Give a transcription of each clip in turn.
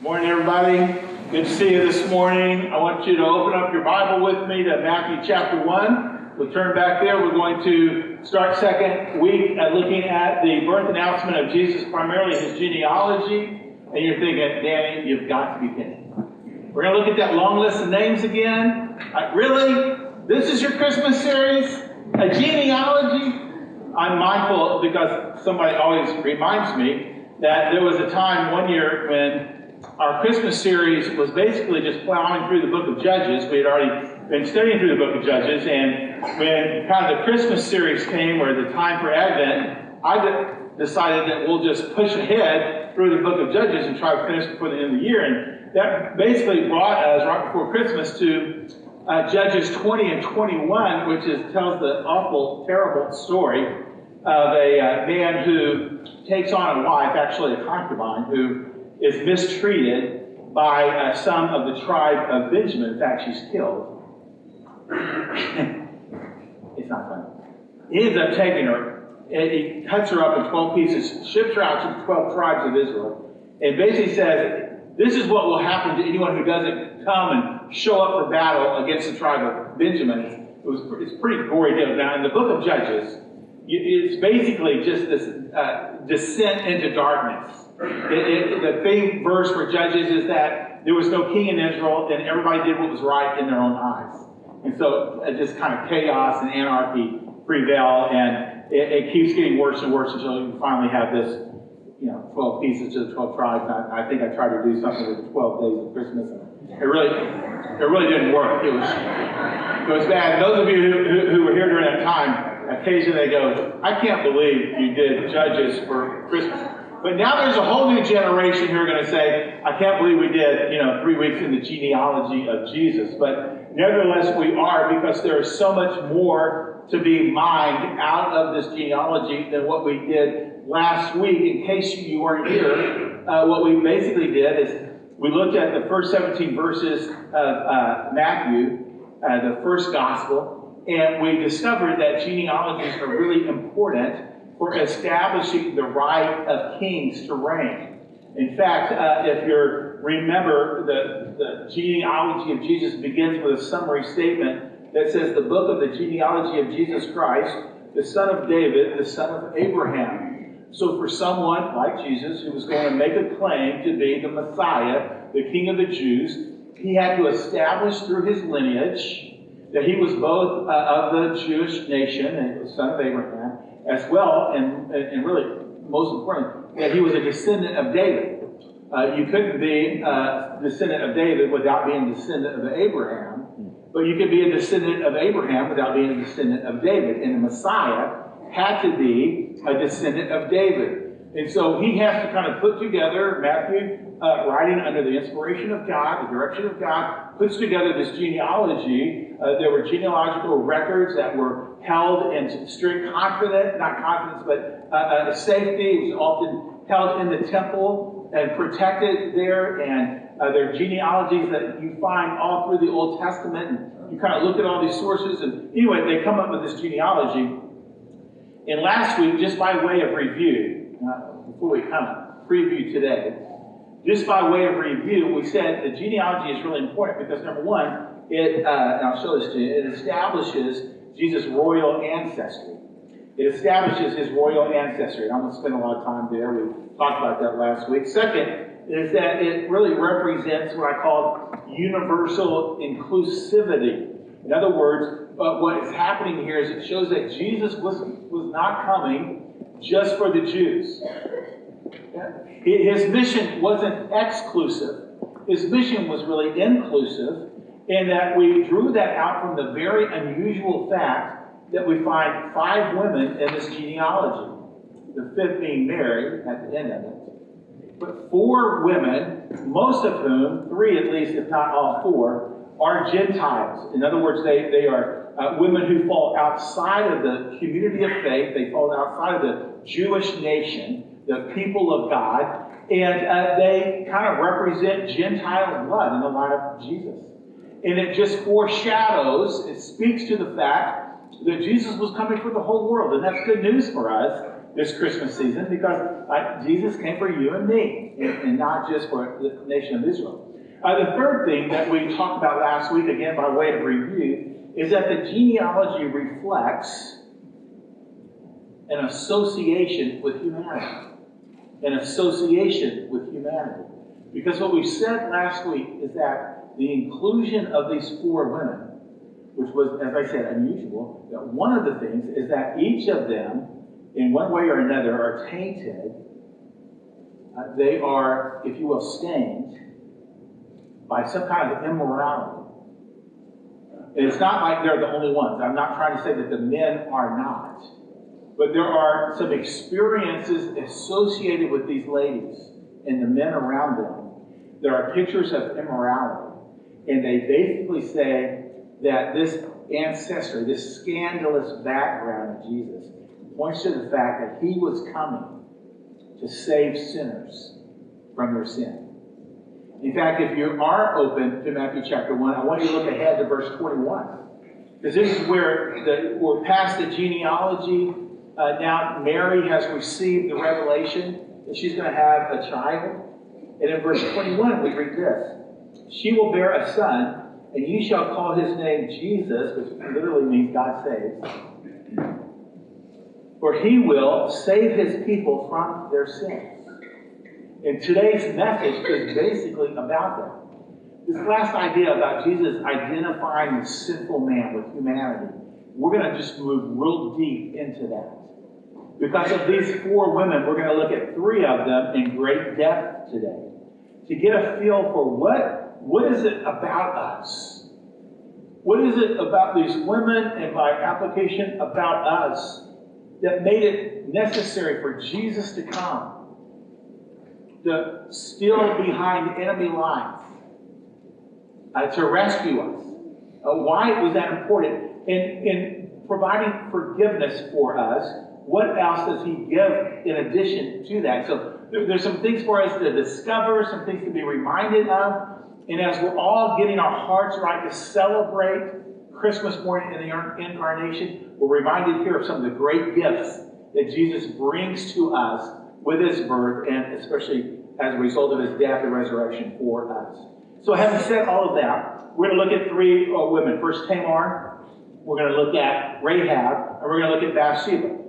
Morning, everybody. Good to see you this morning. I want you to open up your Bible with me to Matthew chapter 1. We'll turn back there. We're going to start second week at looking at the birth announcement of Jesus, primarily his genealogy. And you're thinking, Danny, you've got to be kidding. We're going to look at that long list of names again. Really? This is your Christmas series? A genealogy? I'm mindful because somebody always reminds me that there was a time one year when our Christmas series was basically just plowing through the book of Judges. We had already been studying through the book of Judges, and when kind of the Christmas series came, or the time for Advent, I decided that we'll just push ahead through the book of Judges and try to finish before the end of the year. And that basically brought us right before Christmas to Judges 20 and 21, which tells the awful, terrible story of a man who takes on a wife, actually a concubine, who is mistreated by some of the tribe of Benjamin. In fact, she's killed. It's not funny. He ends up taking her, and he cuts her up in 12 pieces, ships her out to the 12 tribes of Israel, and basically says, this is what will happen to anyone who doesn't come and show up for battle against the tribe of Benjamin. It's a pretty gory deal. Now, in the book of Judges, it's basically just this descent into darkness. The big verse for Judges is that there was no king in Israel, and everybody did what was right in their own eyes. And so just kind of chaos and anarchy prevail, and it keeps getting worse and worse until you finally have this, 12 pieces to the 12 tribes. I think I tried to do something with the 12 days of Christmas, and it really didn't work. It was bad. Those of you who were here during that time, occasionally they go, I can't believe you did Judges for Christmas. But now there's a whole new generation who are going to say, I can't believe we did, 3 weeks in the genealogy of Jesus. But nevertheless, we are, because there is so much more to be mined out of this genealogy than what we did last week. In case you weren't here, what we basically did is we looked at the first 17 verses of Matthew, the first gospel, and we discovered that genealogies are really important for establishing the right of kings to reign. In fact, if you remember, the genealogy of Jesus begins with a summary statement that says, the book of the genealogy of Jesus Christ, the son of David, the son of Abraham. So for someone like Jesus, who was going to make a claim to be the Messiah, the King of the Jews, he had to establish through his lineage that he was both of the Jewish nation, and the son of Abraham, as well, and really, most importantly, that he was a descendant of David. You couldn't be a descendant of David without being a descendant of Abraham, but you could be a descendant of Abraham without being a descendant of David. And the Messiah had to be a descendant of David. And so he has to kind of put together, Matthew, writing under the inspiration of God, the direction of God, puts together this genealogy. There were genealogical records that were held in strict safety. It was often held in the temple and protected there. And there are genealogies that you find all through the Old Testament. And you kind of look at all these sources. And anyway, they come up with this genealogy. And last week, just by way of review, before we kind of preview today, just by way of review, we said the genealogy is really important because, number one, and I'll show this to you, it establishes Jesus' royal ancestry. It establishes his royal ancestry. And I'm going to spend a lot of time there. We talked about that last week. Second is that it really represents what I call universal inclusivity. In other words, what is happening here is it shows that Jesus was not coming just for the Jews. His mission wasn't exclusive. His mission was really inclusive, in that we drew that out from the very unusual fact that we find 5 women in this genealogy. The 5th being Mary at the end of it. But 4 women, most of whom, 3 at least, if not all 4, are Gentiles. In other words, they are women who fall outside of the community of faith. They fall outside of the Jewish nation, the people of God, and they kind of represent Gentile blood in the light of Jesus. And it just foreshadows, it speaks to the fact that Jesus was coming for the whole world. And that's good news for us this Christmas season, because Jesus came for you and me, and not just for the nation of Israel. The third thing that we talked about last week, again by way of review, is that the genealogy reflects an association with humanity. An association with humanity. Because what we said last week is that the inclusion of these 4 women, which was, as I said, unusual, that one of the things is that each of them, in one way or another, are tainted. They are, if you will, stained by some kind of immorality. And it's not like they're the only ones. I'm not trying to say that the men are not. But there are some experiences associated with these ladies and the men around them. There are pictures of immorality. And they basically say that this ancestry, this scandalous background of Jesus, points to the fact that he was coming to save sinners from their sin. In fact, if you are open to Matthew chapter 1, I want you to look ahead to verse 21. Because this is where we're past the genealogy. Now Mary has received the revelation that she's going to have a child. And in verse 21 we read this. She will bear a son, and you shall call his name Jesus, which literally means God saves. For he will save his people from their sins. And today's message is basically about that. This last idea about Jesus identifying the sinful man with humanity, we're going to just move real deep into that. Because of these 4 women, we're going to look at 3 of them in great depth today. To get a feel for what is it about us? What is it about these women, and by application about us, that made it necessary for Jesus to come, to steal behind enemy lines, to rescue us? Why was that important? In providing forgiveness for us, what else does he give in addition to that? So there's some things for us to discover, some things to be reminded of. And as we're all getting our hearts right to celebrate Christmas morning in the Incarnation, we're reminded here of some of the great gifts that Jesus brings to us with his birth, and especially as a result of his death and resurrection for us. So having said all of that, we're going to look at 3 women. First Tamar, we're going to look at Rahab, and we're going to look at Bathsheba.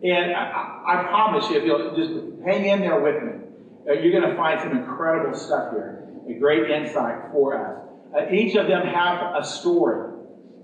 And I promise you, if you'll just hang in there with me, you're going to find some incredible stuff here, a great insight for us. Each of them have a story.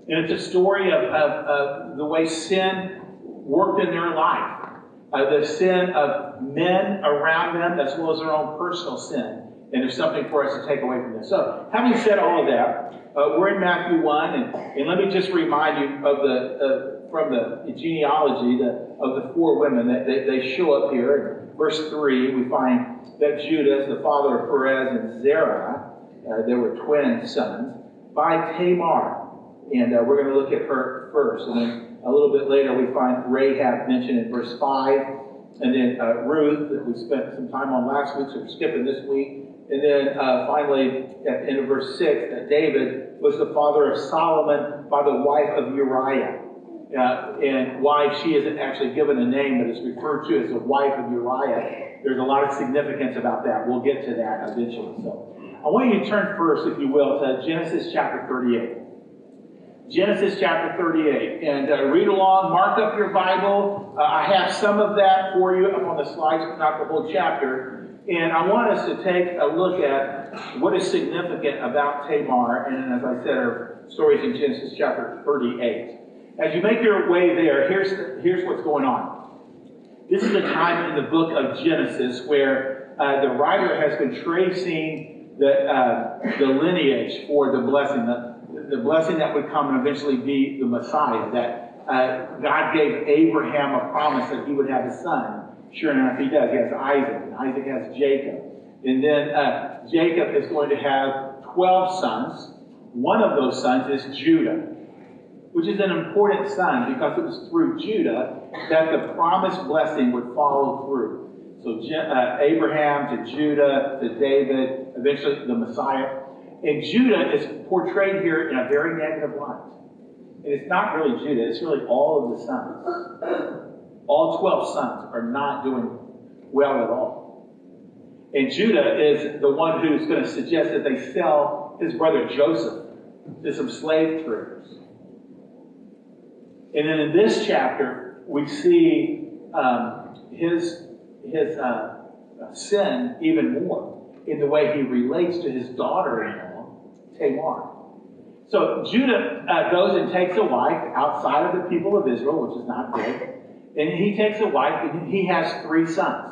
And it's a story of the way sin worked in their life. The sin of men around them, as well as their own personal sin. And there's something for us to take away from this. So, having said all of that, we're in Matthew 1, and let me just remind you of from the genealogy of the 4 women that they show up here. In verse 3, we find that Judah, the father of Perez and Zerah, they were twin sons, by Tamar. And we're going to look at her first. And then a little bit later we find Rahab mentioned in verse 5. And then Ruth, that we spent some time on last week, so we're skipping this week. And then finally, at the end of verse 6, that David was the father of Solomon by the wife of Uriah. And why she isn't actually given a name, but is referred to as the wife of Uriah. There's a lot of significance about that. We'll get to that eventually. So I want you to turn first, if you will, to Genesis chapter 38. Genesis chapter 38. And read along, mark up your Bible. I have some of that for you up on the slides, but not the whole chapter. And I want us to take a look at what is significant about Tamar. And as I said, our stories in Genesis chapter 38. As you make your way there, here's what's going on. This is a time in the book of Genesis where the writer has been tracing the lineage for the blessing, the blessing that would come and eventually be the Messiah, that God gave Abraham a promise that he would have a son. Sure enough, he does. He has Isaac, and Isaac has Jacob. And then Jacob is going to have 12 sons. One of those sons is Judah, which is an important son because it was through Judah that the promised blessing would follow through. So Abraham to Judah to David, eventually the Messiah. And Judah is portrayed here in a very negative light. And it's not really Judah, it's really all of the sons. All 12 sons are not doing well at all. And Judah is the one who's going to suggest that they sell his brother Joseph to some slave traders. And then in this chapter, we see his sin even more in the way he relates to his daughter-in-law, Tamar. So Judah goes and takes a wife outside of the people of Israel, which is not good. And he takes a wife, and he has 3 sons.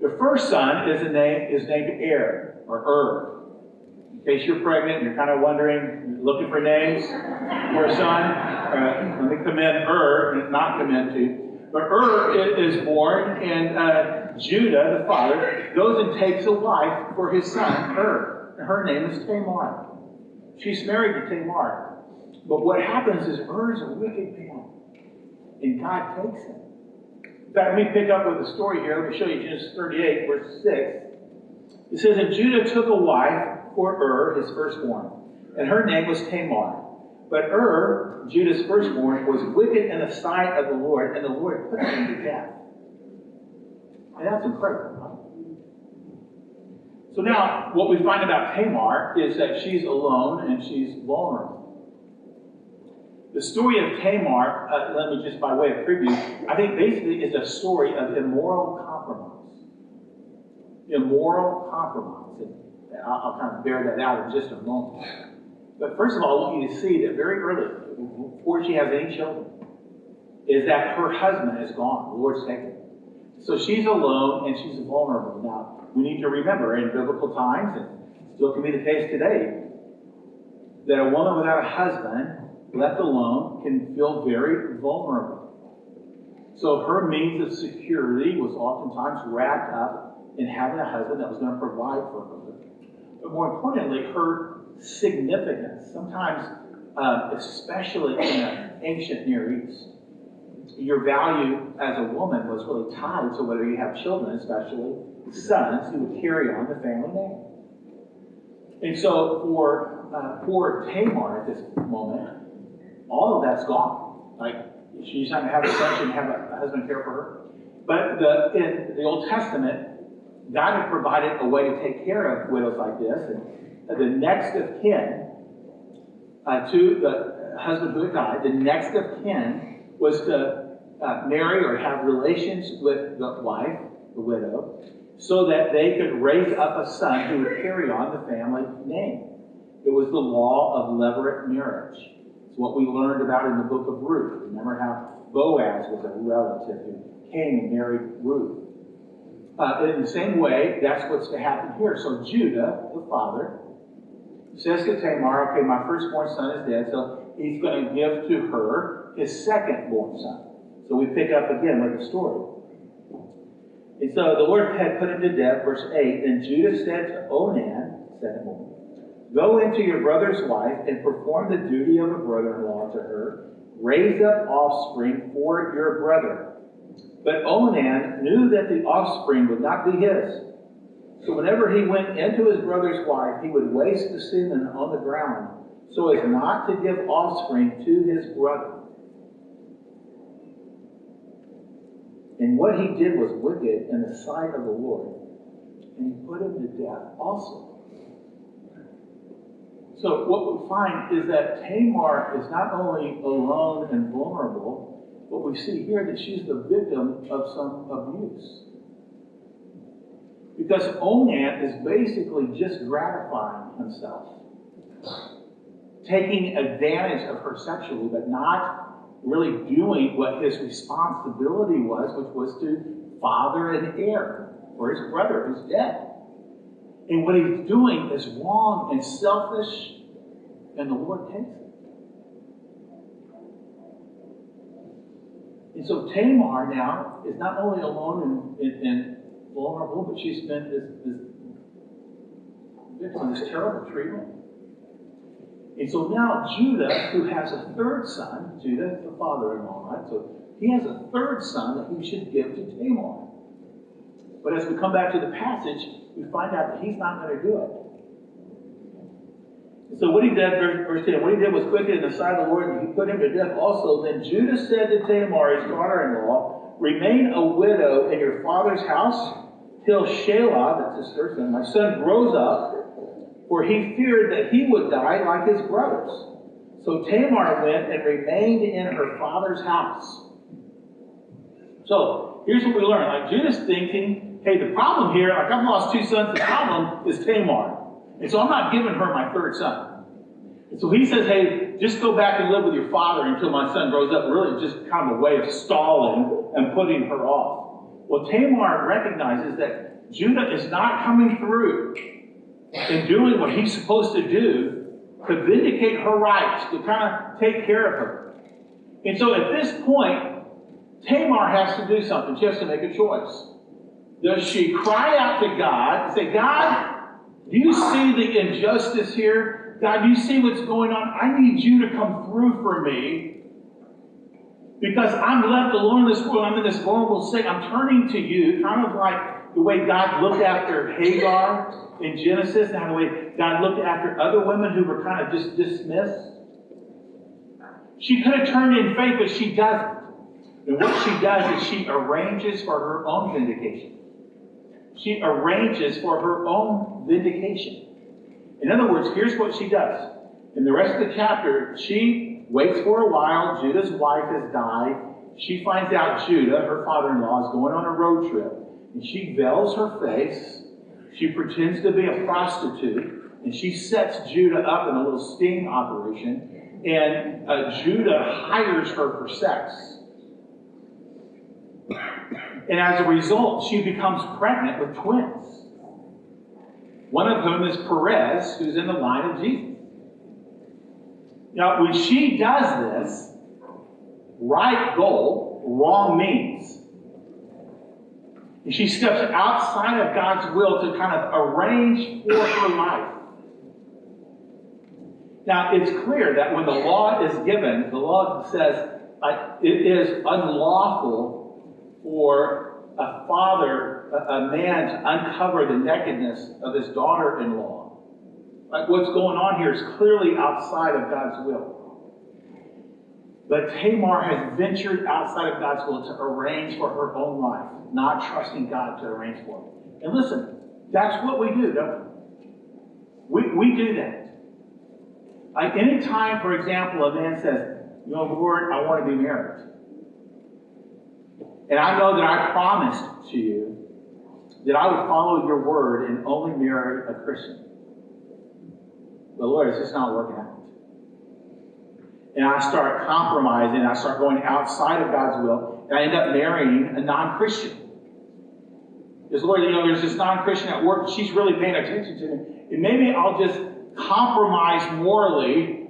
The first son is named Er, or in case you're pregnant and you're kind of wondering, looking for names for a son, let me commend not commend to. But is born, and Judah, the father, goes and takes a wife for his son, and her name is Tamar. She's married to Tamar. But what happens is is a wicked man, and God takes him. In fact, let me pick up with the story here. Let me show you Genesis 38, verse 6. It says, and Judah took a wife for his firstborn, and her name was Tamar. But Judah's firstborn, was wicked in the sight of the Lord, and the Lord put him to death. And that's incredible, huh? So now, what we find about Tamar is that she's alone and she's vulnerable. The story of Tamar, let me just by way of preview, I think basically is a story of immoral compromise. Immoral compromise. And I'll kind of bear that out in just a moment. But first of all, I want you to see that very early, before she has any children, is that her husband is gone. The Lord's taken her. So she's alone and she's vulnerable. Now, we need to remember in biblical times, and still can be the case today, that a woman without a husband, left alone, can feel very vulnerable. So her means of security was oftentimes wrapped up in having a husband that was going to provide for her. But more importantly, her significance. Sometimes, especially in the ancient Near East, your value as a woman was really tied to whether you have children, especially sons, who would carry on the family name. And so for Tamar at this moment, all of that's gone. Like, she's not going to have a son, she can have a husband care for her. But in the Old Testament, God had provided a way to take care of widows like this. And the next of kin to the husband who had died, the next of kin was to marry or have relations with the wife, the widow, so that they could raise up a son who would carry on the family name. It was the law of levirate marriage. It's what we learned about in the book of Ruth. Remember how Boaz was a relative who came and married Ruth. In the same way, that's what's to happen here. So Judah, the father, says to Tamar, okay, my firstborn son is dead, so he's going to give to her his second-born son. So we pick up again with the story. And so the Lord had put him to death, verse 8, and Judah said to Onan, second-born, go into your brother's wife and perform the duty of a brother-in-law to her. Raise up offspring for your brother. But Onan knew that the offspring would not be his. So whenever he went into his brother's wife, he would waste the semen on the ground, so as not to give offspring to his brother. And what he did was wicked in the sight of the Lord, and he put him to death also. So what we find is that Tamar is not only alone and vulnerable, but we see here that she's the victim of some abuse. Because Onan is basically just gratifying himself, taking advantage of her sexually, but not really doing what his responsibility was, which was to father an heir for his brother who's dead. And what he's doing is wrong and selfish, and the Lord takes it. And so Tamar now is not only alone and vulnerable, but she's been this victim of this terrible treatment. And so now Judah, who has a third son, Judah is the father-in-law, right? So he has a third son that he should give to Tamar. But as we come back to the passage, we find out that he's not going to do it. So what he did, verse 10, what he did was wicked in the sight of the Lord, and he put him to death also. Then Judah said to Tamar, his daughter-in-law, remain a widow in your father's house till Shelah, that's his first son, my son, grows up, for he feared that he would die like his brothers. So Tamar went and remained in her father's house. So here's what we learn. Like Judah's thinking, hey, the problem here, like I've lost two sons, the problem is Tamar. And so I'm not giving her my third son. And so he says, hey, just go back and live with your father until my son grows up. Really just kind of a way of stalling and putting her off. Well, Tamar recognizes that Judah is not coming through and doing what he's supposed to do to vindicate her rights, to kind of take care of her. And so at this point, Tamar has to do something. She has to make a choice. Does she cry out to God and say, God, do you see the injustice here? God, do you see what's going on? I need you to come through for me. Because I'm left alone in this world. I'm in this vulnerable state. I'm turning to you, kind of like the way God looked after Hagar in Genesis, and the way God looked after other women who were kind of just dismissed. She could have turned in faith, but she doesn't. And what she does is she arranges for her own vindication. She arranges for her own vindication. In other words, here's what she does. In the rest of the chapter, she waits for a while. Judah's wife has died. She finds out Judah, her father-in-law, is going on a road trip. And she veils her face. She pretends to be a prostitute. And she sets Judah up in a little sting operation. And Judah hires her for sex. And as a result, she becomes pregnant with twins. One of whom is Perez, who's in the line of Jesus. Now, when she does this, right goal, wrong means. And she steps outside of God's will to kind of arrange for her life. Now, it's clear that when the law is given, the law says it is unlawful for a father, a man, to uncover the nakedness of his daughter-in-law. Like what's going on here is clearly outside of God's will. But Tamar has ventured outside of God's will to arrange for her own life, not trusting God to arrange for it. And listen, that's what we do, don't we? We do that. Like any time, for example, a man says, you know, Lord, I want to be married. And I know that I promised to you that I would follow your word and only marry a Christian. But Lord, it's just not working out. And I start compromising, I start going outside of God's will, and I end up marrying a non-Christian. Because Lord, you know, there's this non-Christian at work, she's really paying attention to me. And maybe I'll just compromise morally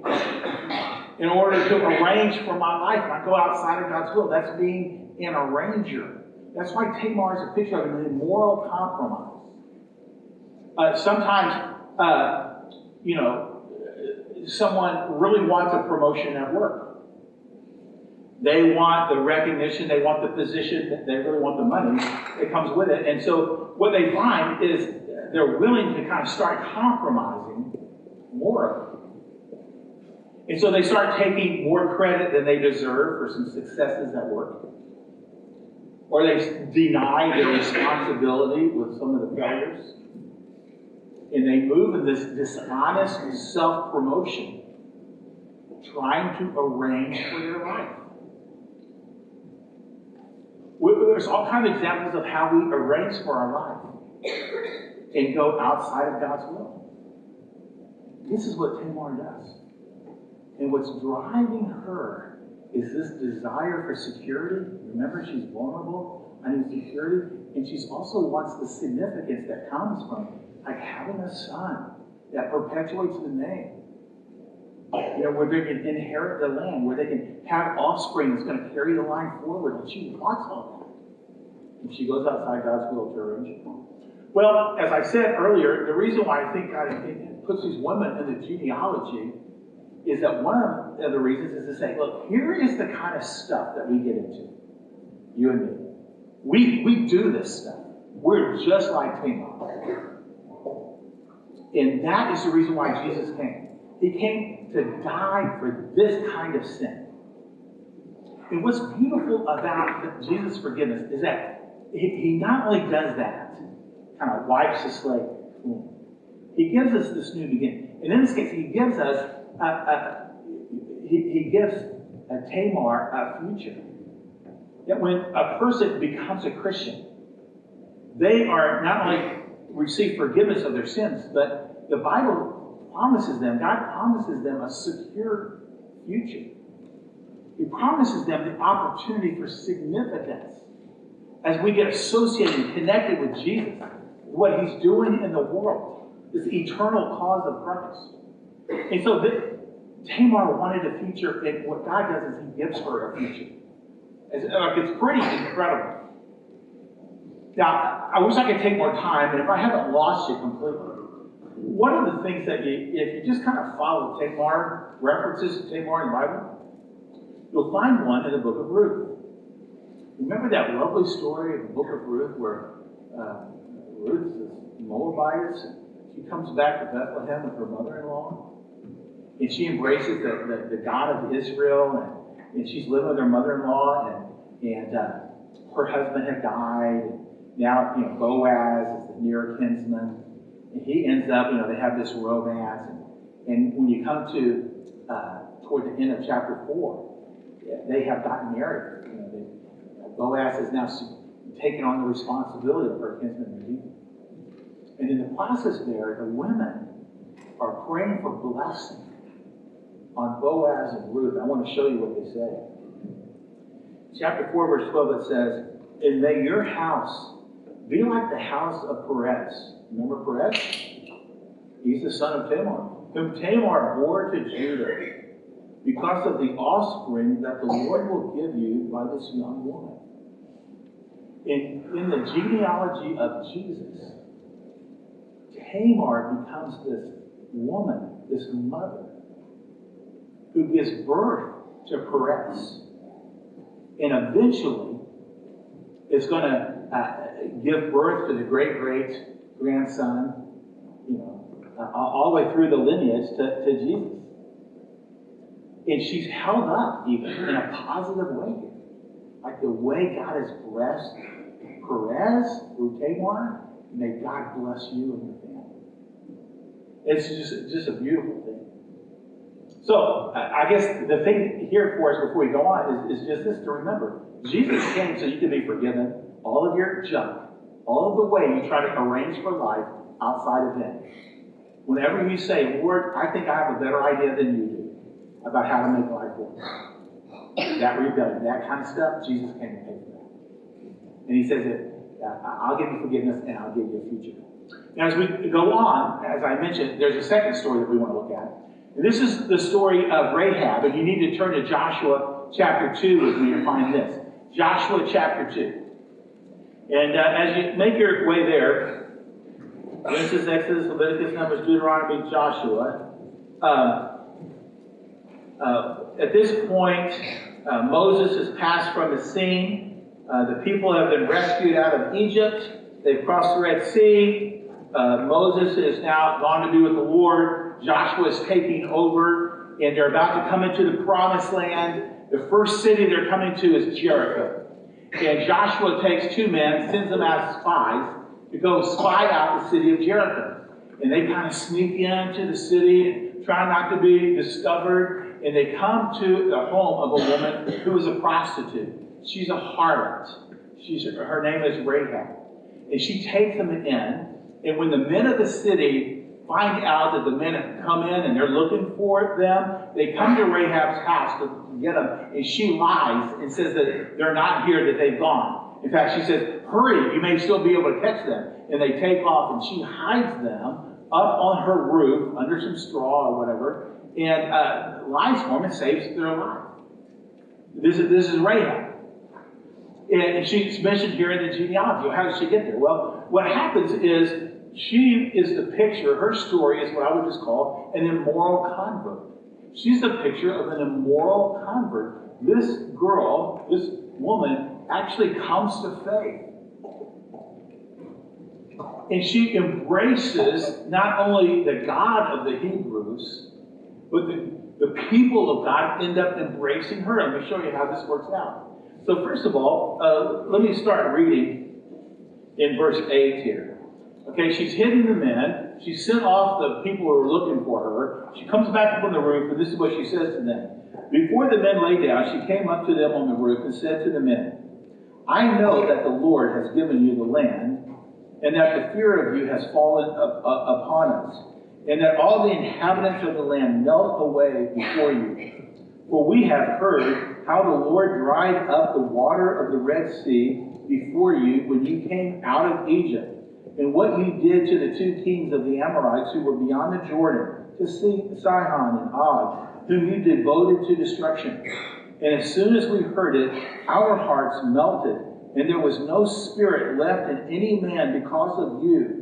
in order to arrange for my life. And I go outside of God's will. That's being an arranger. That's why Tamar is a picture of an immoral compromise. Sometimes, someone really wants a promotion at work. They want the recognition, they want the position, they really want the money that comes with it. And so what they find is they're willing to kind of start compromising morally. And so they start taking more credit than they deserve for some successes at work. Or they deny their responsibility with some of the failures. And they move in this dishonest self-promotion, trying to arrange for their life. There's all kinds of examples of how we arrange for our life and go outside of God's will. This is what Tamar does. And what's driving her is this desire for security. Remember, she's vulnerable. I need security. And she also wants the significance that comes from like having a son that perpetuates the name. You know, where they can inherit the land, where they can have offspring that's going to carry the line forward. And she wants all that. And she goes outside God's will to arrange it. Well, as I said earlier, the reason why I think God puts these women in the genealogy is that one of the reasons is to say, look, here is the kind of stuff that we get into, you and me. We do this stuff. We're just like Tamar. And that is the reason why Jesus came. He came to die for this kind of sin. And what's beautiful about Jesus' forgiveness is that he not only does that, kind of wipes the slate clean. He gives us this new beginning. And in this case, he gives us Tamar a future. That when a person becomes a Christian, they are not only receive forgiveness of their sins, but the Bible promises them, God promises them a secure future. He promises them the opportunity for significance as we get associated and connected with Jesus, what he's doing in the world, this eternal cause of Christ. And so Tamar wanted a future, and what God does is he gives her a future. It's pretty incredible. Now, I wish I could take more time, and if I haven't lost you completely, one of the things that if you just kind of follow Tamar, references to Tamar in the Bible, you'll find one in the book of Ruth. Remember that lovely story in the book of Ruth where Ruth is Moabitess, and she comes back to Bethlehem with her mother-in-law, and she embraces the God of Israel, and she's living with her mother-in-law, and her husband had died. And now, Boaz is the near kinsman, and he ends up, they have this romance, and when you come to toward the end of chapter 4, they have gotten married. Boaz has now taken on the responsibility of her kinsman redeemer. And in the process there, the women are praying for blessing on Boaz and Ruth. I want to show you what they say. Chapter 4, verse 12, it says, "And may your house be like the house of Perez." Remember Perez? He's the son of Tamar, whom Tamar bore to Judah, because of the offspring that the Lord will give you by this young woman. In the genealogy of Jesus, Tamar becomes this woman, this mother, who gives birth to Perez, and eventually is going to give birth to the great-great-grandson, all the way through the lineage to Jesus. And she's held up even in a positive way here. Like the way God has blessed Perez through Tamar, may God bless you and your family. It's just a beautiful thing. So, I guess the thing here for us before we go on is just this to remember. Jesus came so you can be forgiven all of your junk, all of the way you try to arrange for life outside of Him. Whenever you say, Lord, I think I have a better idea than you do about how to make life work. That rebellion, that kind of stuff, Jesus came to pay for that. And He says that I'll give you forgiveness and I'll give you a future. Now, as we go on, as I mentioned, there's a second story that we want to look at. And this is the story of Rahab, and you need to turn to Joshua chapter 2 with me to find this. Joshua chapter 2. And as you make your way there, Genesis, Exodus, Leviticus, Numbers, Deuteronomy, Joshua, at this point, Moses has passed from the scene. The people have been rescued out of Egypt. They've crossed the Red Sea. Moses is now gone to be with the Lord. Joshua is taking over, and they're about to come into the Promised Land. The first city they're coming to is Jericho. And Joshua takes 2 men, sends them out as spies, to go spy out the city of Jericho. And they kind of sneak into the city and try not to be discovered. And they come to the home of a woman who is a prostitute. She's a harlot. Her name is Rahab. And she takes them in. And when the men of the city find out that the men have come in and they're looking for them, they come to Rahab's house to get them. And she lies and says that they're not here, that they've gone. In fact, she says, hurry, you may still be able to catch them. And they take off, and she hides them up on her roof under some straw or whatever, and lies for them and saves their life. This is Rahab. And she's mentioned here in the genealogy. How did she get there? Well, what happens is she is the picture, her story is what I would just call an immoral convert. She's the picture of an immoral convert. This girl, this woman, actually comes to faith. And she embraces not only the God of the Hebrews, But the people of God end up embracing her. Let me show you how this works out. So first of all, let me start reading in verse 8 here. Okay, she's hidden the men. She sent off the people who were looking for her. She comes back up on the roof, and this is what she says to them. Before the men lay down, she came up to them on the roof and said to the men, I know that the Lord has given you the land, and that the fear of you has fallen upon us, and that all the inhabitants of the land melt away before you. For we have heard how the Lord dried up the water of the Red Sea before you when you came out of Egypt, and what you did to the two kings of the Amorites who were beyond the Jordan, to Sihon and Og, whom you devoted to destruction. And as soon as we heard it, our hearts melted, and there was no spirit left in any man because of you.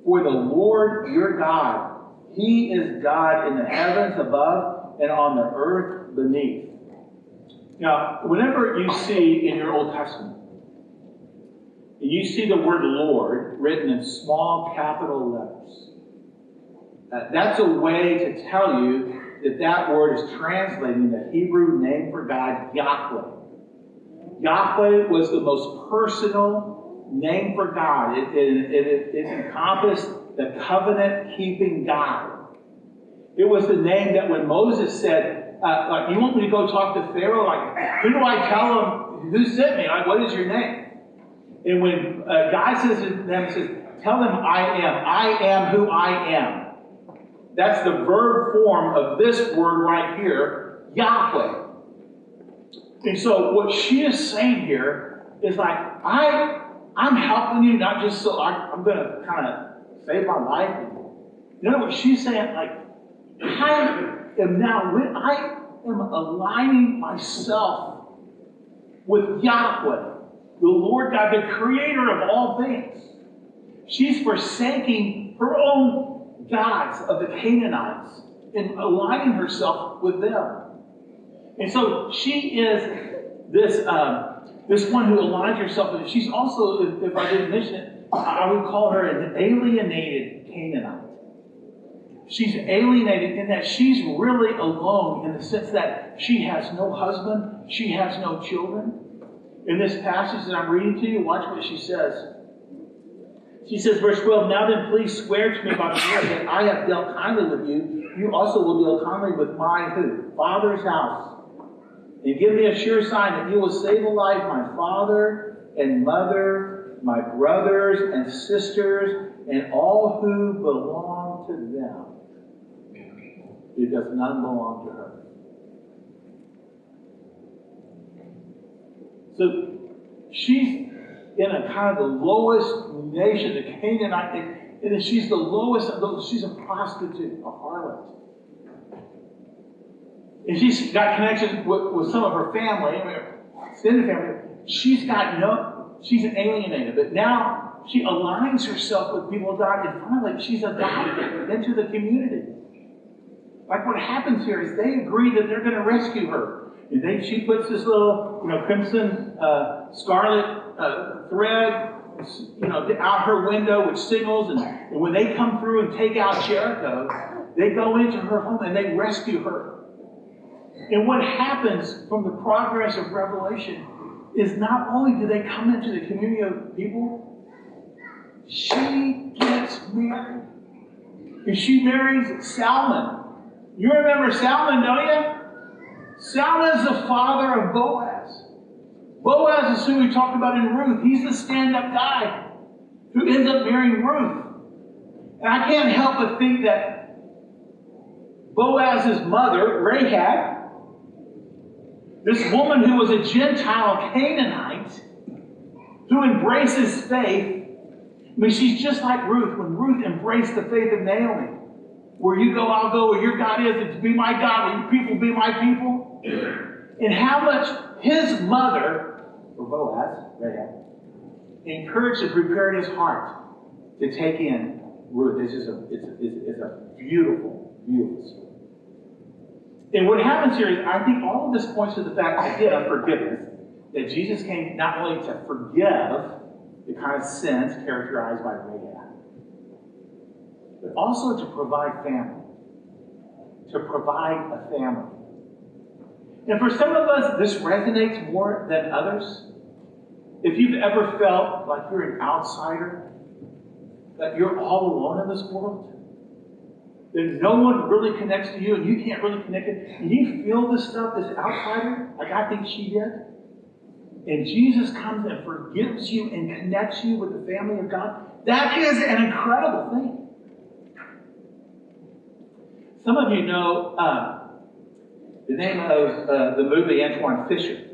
For the Lord your God, He is God in the heavens above and on the earth beneath. Now, whenever you see in your Old Testament, you see the word Lord written in small capital letters, that's a way to tell you that that word is translating the Hebrew name for God, Yahweh. Yahweh was the most personal name for God. It encompassed the covenant-keeping God. It was the name that when Moses said, like, you want me to go talk to Pharaoh? Like, who do I tell him? Who sent me? Like, what is your name? And when God says to them, he says, tell them I am who I am. That's the verb form of this word right here, Yahweh. And so what she is saying here is like, I'm helping you, not just so I'm going to kind of save my life. You know what she's saying? Like, I am aligning myself with Yahweh, the Lord God, the creator of all things. She's forsaking her own gods of the Canaanites and aligning herself with them. And so she is this one who aligns herself with it. She's also, if I didn't mention it, I would call her an alienated Canaanite. She's alienated in that she's really alone in the sense that she has no husband, she has no children. In this passage that I'm reading to you, watch what she says. She says, verse 12, now then please swear to me by the Lord that I have dealt kindly with you. You also will deal kindly with my who? Father's house. And give me a sure sign that you will save alive my father and mother, my brothers and sisters, and all who belong to them. Because none belong to her. So she's in a kind of the lowest nation, the Canaanite, and she's the lowest of those. She's a prostitute, a harlot. And she's got connections with some of her family, extended family. She's alienated. But now she aligns herself with people of God, and finally she's adopted into the community. Like what happens here is they agree that they're going to rescue her. And she puts this little, crimson scarlet thread, out her window, which signals. And when they come through and take out Jericho, they go into her home and they rescue her. And what happens from the progress of Revelation is not only do they come into the community of people, she gets married. And she marries Salmon. You remember Salmon, don't you? Salmon is the father of Boaz. Boaz is who we talked about in Ruth. He's the stand-up guy who ends up marrying Ruth. And I can't help but think that Boaz's mother, Rahab, this woman who was a Gentile Canaanite, who embraces faith, she's just like Ruth. When Ruth embraced the faith of Naomi, where you go, I'll go. Where your God is, it's be my God. Where your people be my people. And how much his mother, or Boaz, Rahab, encouraged and prepared his heart to take in Ruth. It's a beautiful, beautiful story. And what happens here is, I think all of this points to the fact, again, of forgiveness, that Jesus came not only to forgive the kind of sins characterized by Rahab, but also to provide family. to provide a family. And for some of us, this resonates more than others. If you've ever felt like you're an outsider, that you're all alone in this world, that no one really connects to you and you can't really connect it, and you feel this stuff, this outsider, like I think she did, and Jesus comes and forgives you and connects you with the family of God, that is an incredible thing. Some of you know the name of the movie Antoine Fisher.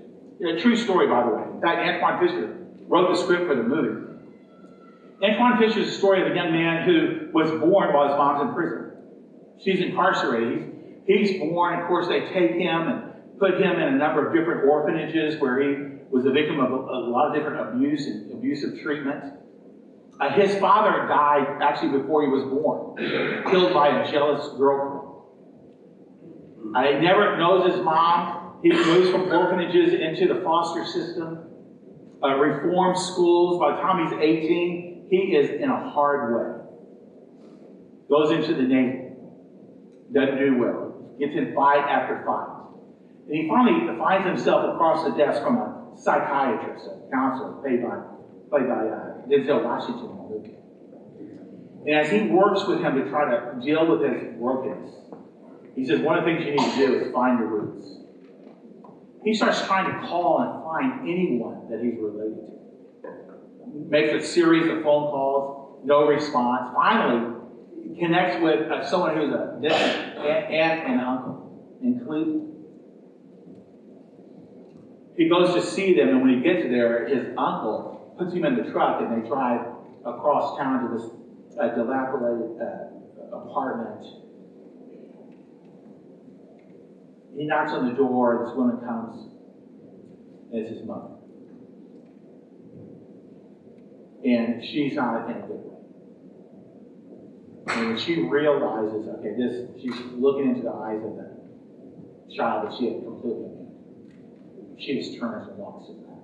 A true story, by the way. In fact, Antoine Fisher wrote the script for the movie. Antoine Fisher is the story of a young man who was born while his mom's in prison. She's incarcerated. He's born, of course, they take him and put him in a number of different orphanages where he was a victim of a lot of different abuse and abusive treatment. His father died actually before he was born, killed by a jealous girlfriend. He never knows his mom. He moves from orphanages into the foster system, reform schools. By the time he's 18, he is in a hard way. Goes into the Navy. Doesn't do well. Gets in fight after fight. And he finally finds himself across the desk from a psychiatrist, a counselor, played by Denzel Washington in the movie. And as he works with him to try to deal with his brokenness, he says, one of the things you need to do is find your roots. He starts trying to call and find anyone that he's related to. Makes a series of phone calls, no response. Finally, he connects with someone who's a distant aunt and uncle in Cleveland. He goes to see them, and when he gets there, his uncle puts him in the truck, and they drive across town to this dilapidated apartment. He knocks on the door, this woman comes, and it's his mother. And she's not in a good way. And when she realizes, okay, she's looking into the eyes of the child that she had completely abandoned. She just turns and walks away.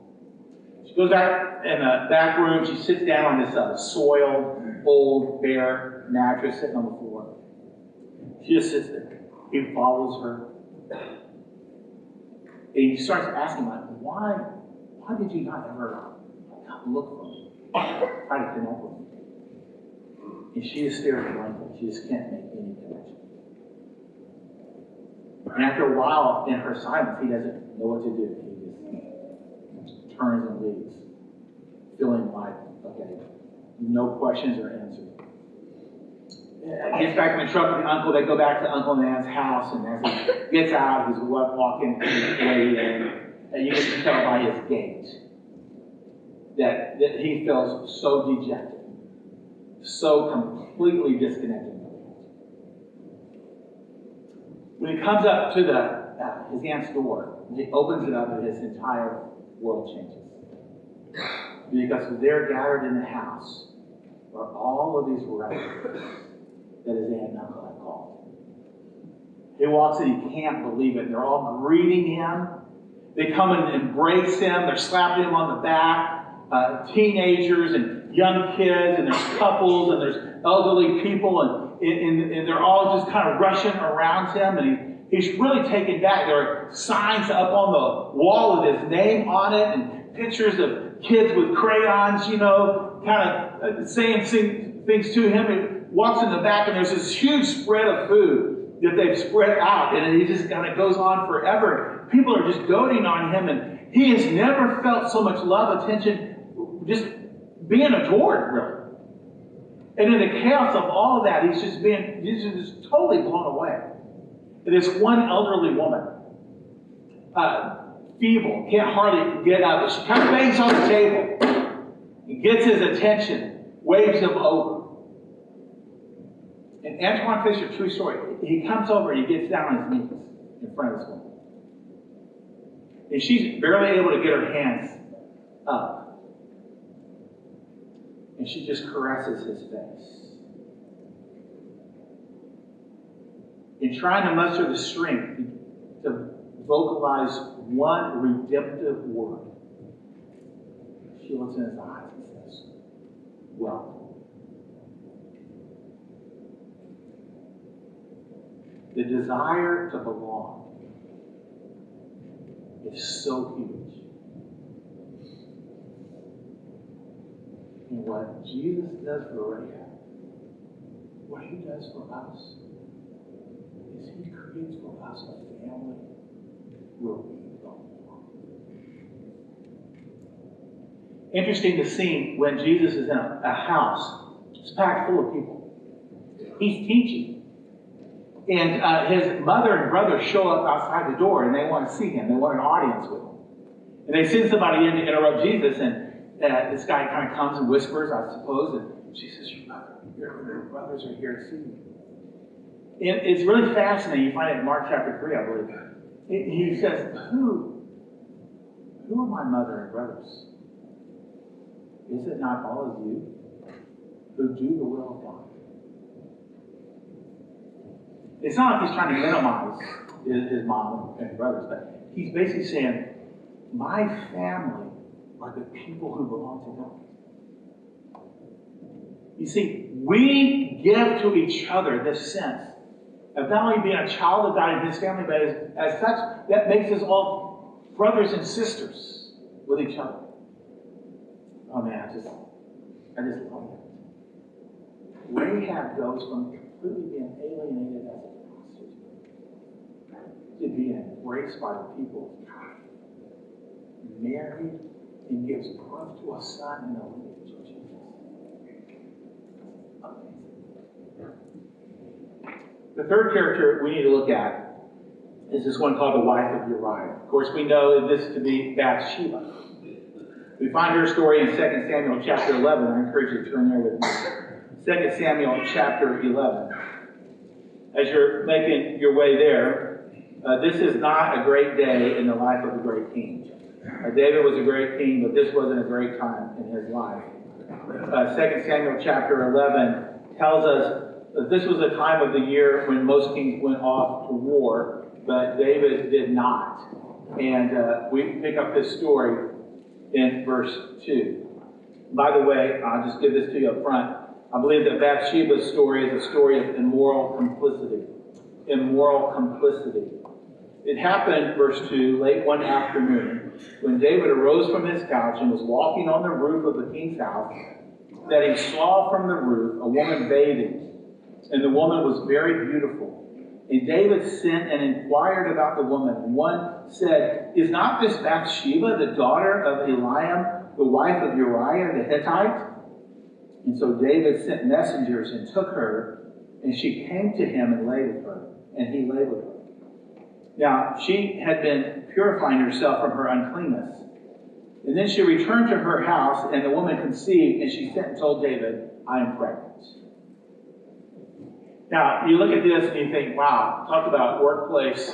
She goes out in the back room, she sits down on this soiled, old, bare mattress sitting on the floor. She just sits there. He follows her. And he starts asking, like, why did you not ever look for me? Try to connect with me. And she just stares blankly. She just can't make any connection. And after a while, in her silence, he doesn't know what to do. He just turns and leaves, feeling like, okay, no questions are answered. He gets back in the truck with the uncle. They go back to Uncle and Aunt's house, and as he gets out, he's walking his way in, and you can tell by his gait that he feels so dejected, so completely disconnected. When he comes up to his aunt's door, he opens it up, and his entire world changes. Because they're gathered in the house where all of these relatives that his aunt and uncle had called. He walks in, he can't believe it. They're all greeting him. They come and embrace him. They're slapping him on the back. Teenagers and young kids, and there's couples, and there's elderly people, and they're all just kind of rushing around him, and he's really taken back. There are signs up on the wall with his name on it, and pictures of kids with crayons, kind of saying things to him. He walks in the back, and there's this huge spread of food that they've spread out, and he just kind of goes on forever. People are just doting on him, and he has never felt so much love, attention, just being adored, really. And in the chaos of all of that, he's just totally blown away. And this one elderly woman, feeble, can't hardly get up, but she kind of bangs on the table. He gets his attention, waves him over. And Antoine Fisher, true story, he comes over and he gets down on his knees in front of this woman. And she's barely able to get her hands up. And she just caresses his face. In trying to muster the strength to vocalize one redemptive word, she looks in his eyes and says, "Welcome." The desire to belong is so huge. And what Jesus does for Rahab, what he does for us, is he creates for us a family where we belong. Interesting to see when Jesus is in a house, it's packed full of people. He's teaching. And his mother and brother show up outside the door and they want to see him. They want an audience with him. And they send somebody in to interrupt Jesus, and this guy kind of comes and whispers, I suppose, and she says, your brothers are here to see you. And it's really fascinating. You find it in Mark chapter 3, I believe. He says, Who are my mother and brothers? Is it not all of you who do the will of God? It's not like he's trying to minimize his mom and brothers, but he's basically saying, my family are the people who belong to God. You see, we give to each other this sense of not only being a child of God in his family, but as such, that makes us all brothers and sisters with each other. Oh man, I just love it. Rahab goes from completely being alienated as a prostitute to being embraced by the people of God, married, and gives birth to a son in the lineage of Jesus. Amazing. The third character we need to look at is this one called the wife of Uriah. Of course, we know this to be Bathsheba. We find her story in 2 Samuel chapter 11. I encourage you to turn there with me. 2 Samuel chapter 11. As you're making your way there, this is not a great day in the life of a great king. David was a great king, but this wasn't a great time in his life. 2 Samuel chapter 11 tells us that this was a time of the year when most kings went off to war, but David did not. And we pick up this story in verse 2. By the way, I'll just give this to you up front. I believe that Bathsheba's story is a story of immoral complicity. Immoral complicity. It happened, verse 2, late one afternoon, when David arose from his couch and was walking on the roof of the king's house, that he saw from the roof a woman bathing, and the woman was very beautiful. And David sent and inquired about the woman. And one said, is not this Bathsheba, the daughter of Eliam, the wife of Uriah the Hittite? And so David sent messengers and took her, and she came to him and lay with her, and he lay with her. Now, she had been purifying herself from her uncleanness. And then she returned to her house, and the woman conceived, and she sent and told David, I am pregnant. Now, you look at this and you think, wow, talk about workplace,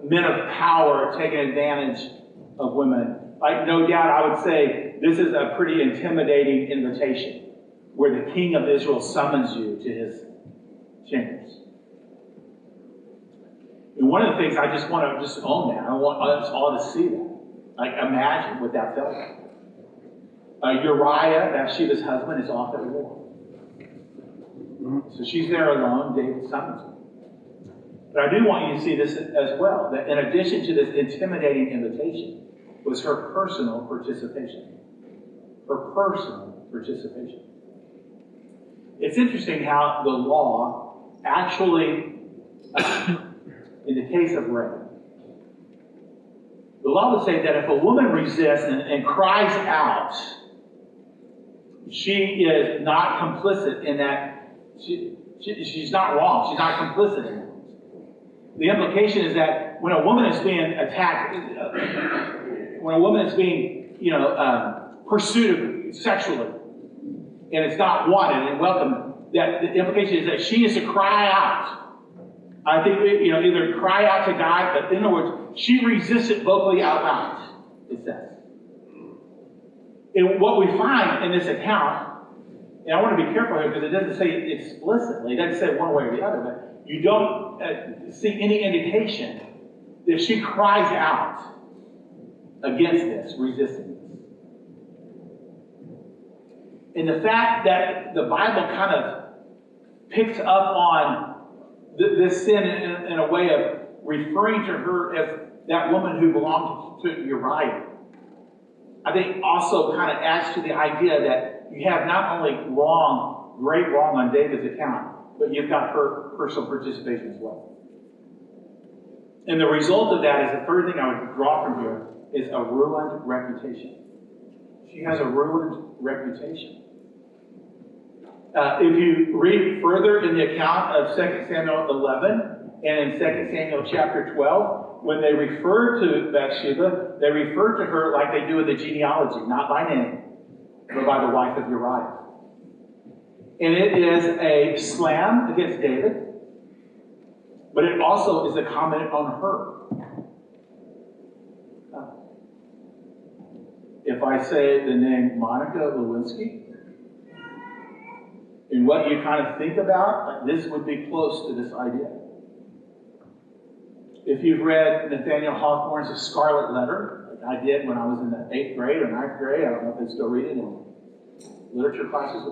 men of power taking advantage of women. Like, no doubt, I would say this is a pretty intimidating invitation where the king of Israel summons you to his chambers. And one of the things I just want to just own that. I want us all to see that. Like, imagine what that felt like. Uriah, Bathsheba's husband, is off at war. So she's there alone. David summons her. But I do want you to see this as well, that in addition to this intimidating invitation was her personal participation. Her personal participation. It's interesting how the law actually, in the case of rape, the law would say that if a woman resists and cries out, she is not complicit in that. She's not wrong. She's not complicit in that. The implication is that when a woman is being attacked, when a woman is being, pursued sexually, and it's not wanted and welcome, that the implication is that she is to cry out. I think, either cry out to God, but in other words, she resists it vocally out loud, it says. And what we find in this account, and I want to be careful here because it doesn't say it explicitly, it doesn't say one way or the other, but you don't see any indication that she cries out against this, resisting this. And the fact that the Bible kind of picks up on this sin in a way of referring to her as that woman who belonged to Uriah, I think also kind of adds to the idea that you have not only great wrong on David's account, but you've got her personal participation as well. And the result of that is the third thing I would draw from here is a ruined reputation. She has a ruined reputation. If you read further in the account of 2 Samuel 11 and in 2 Samuel chapter 12, when they refer to Bathsheba, they refer to her like they do in the genealogy, not by name, but by the wife of Uriah. And it is a slam against David, but it also is a comment on her. If I say the name Monica Lewinsky, and what you kind of think about, this would be close to this idea. If you've read Nathaniel Hawthorne's A Scarlet Letter, like I did when I was in the 8th grade or 9th grade, I don't know if they still read it in literature classes.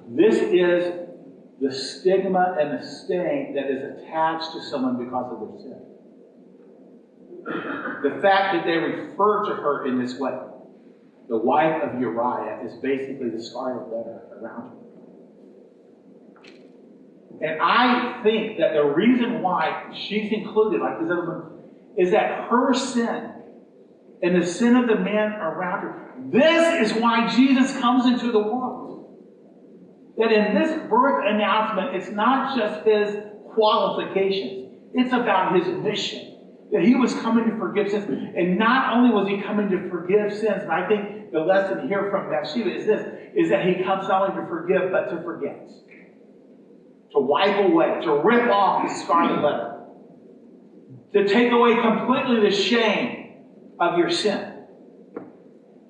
This is the stigma and the stain that is attached to someone because of their sin. The fact that they refer to her in this way, the wife of Uriah, is basically the scarlet letter around her. And I think that the reason why she's included, like this other one, is that her sin and the sin of the men around her, this is why Jesus comes into the world. That in this birth announcement, it's not just his qualifications, it's about his mission. That he was coming to forgive sins. And not only was he coming to forgive sins, and I think the lesson here from Bathsheba is this, is that he comes not only to forgive, but to forget. To wipe away, to rip off the scarlet letter. To take away completely the shame of your sin.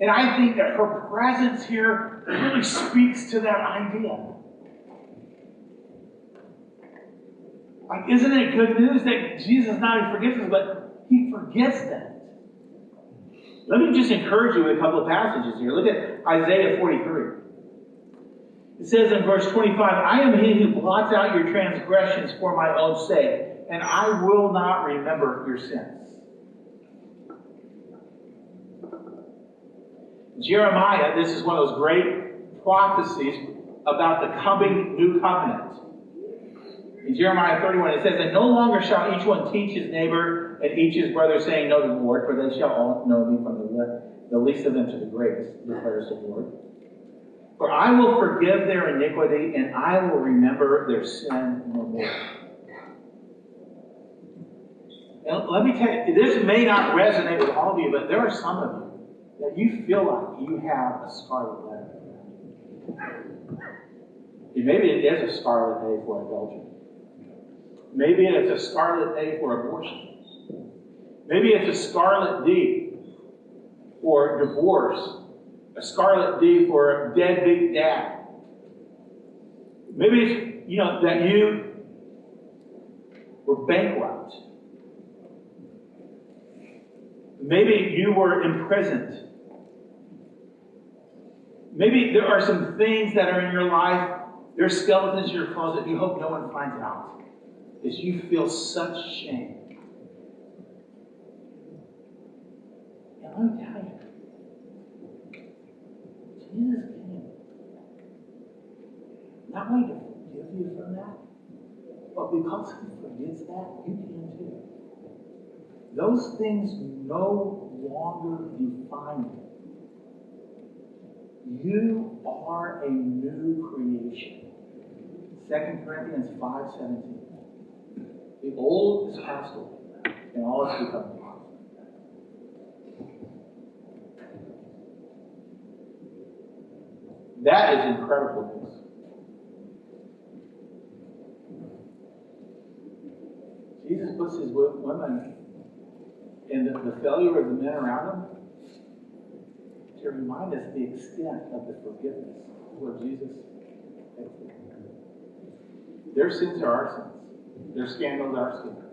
And I think that her presence here really speaks to that idea. Like, isn't it good news that Jesus not only forgives us, but he forgets that? Let me just encourage you with a couple of passages here. Look at Isaiah 43. It says in verse 25, I am he who blots out your transgressions for my own sake, and I will not remember your sins. Jeremiah, this is one of those great prophecies about the coming new covenant. In Jeremiah 31, it says, and no longer shall each one teach his neighbor and each his brother, saying, know the Lord, for they shall all know me from the least of them to the greatest, declares the Lord. For I will forgive their iniquity, and I will remember their sin no more. Now, let me tell you, this may not resonate with all of you, but there are some of you that you feel like you have a scarlet letter. Maybe it is a scarlet day for adultery. Maybe it's a scarlet day for abortion. Maybe it's a scarlet D for divorce. A scarlet D for a deadbeat dad. Maybe it's, that you were bankrupt. Maybe you were imprisoned. Maybe there are some things that are in your life, there are skeletons in your closet you hope no one finds out. Is you feel such shame. And let me tell you, Jesus came not only to forgive you from that, but because he forgets that, you can too. Those things no longer define you. You are a new creation. 2 Corinthians 5:17. The old is passed away, and all has become new. That is incredible news. Jesus puts his women in the failure of the men around him to remind us the extent of the forgiveness of what Jesus has done. Their sins are our sins. Their scandals are our scandals.